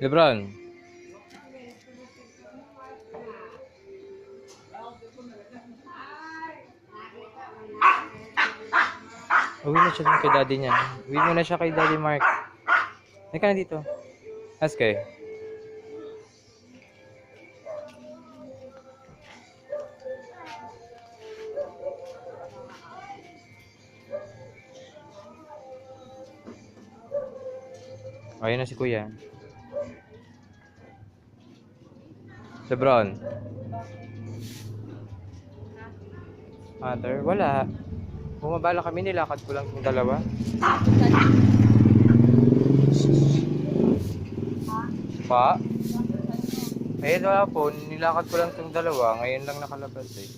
Lebron. Uwi na siya dun kay daddy niya. Uwi mo na siya kay Daddy Mark. Hindi ka na dito. Ask kay. Ayun na si Kuya. Lebron. Mother, wala. Bumabala kami, nilakad ko lang yung dalawa. Pa? Eh, wala po. Nilakad ko lang itong dalawa. Ngayon lang nakalabas eh.